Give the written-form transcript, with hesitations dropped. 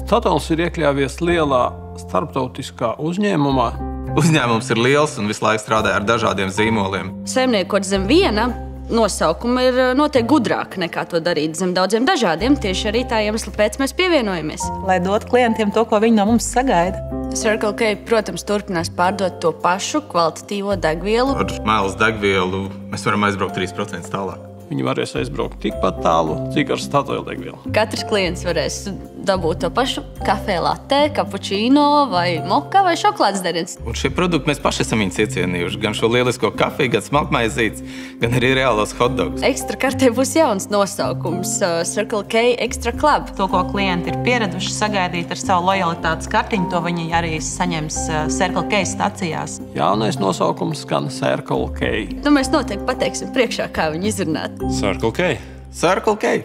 Statoils ir iekļāvies lielā starptautiskā uzņēmumā. Uzņēmums ir liels un visu laiku strādā ar dažādiem zīmoliem. Saimniekot zem viena nosaukuma ir noteikti gudrāk nekā to darīt zem daudziem dažādiem. Tieši arī tā iemesla pēc mēs pievienojamies. Lai dotu klientiem to, ko viņi no mums sagaida. Circle K, protams, turpinās pārdot to pašu kvalitatīvo degvielu. Ar mēles degvielu mēs varam aizbraukt 3% tālāk. Viņi varēs aizbraukt tikpat tālu, cik ar Statoil degvielu. Katrs klients varēs dabūt to pašu kafē latte, kapučīno vai moka vai šokolādes derens. Un šie produkti mēs paši esam viņus iecienījuši. Gan šo lielisko kafiju, gan smalkmaizītes, gan arī reālos hotdogus. Ekstra kartē būs jauns nosaukums – Circle K Extra Club. To, ko klienti ir pieraduši sagaidīt ar savu lojalitātes kartiņu, to viņi arī saņems Circle K stacijās. Jaunais nosaukums skan Circle K. Nu, mēs noteikti pateiksim priekšā, kā viņu izrunāt. Circle K. Circle K.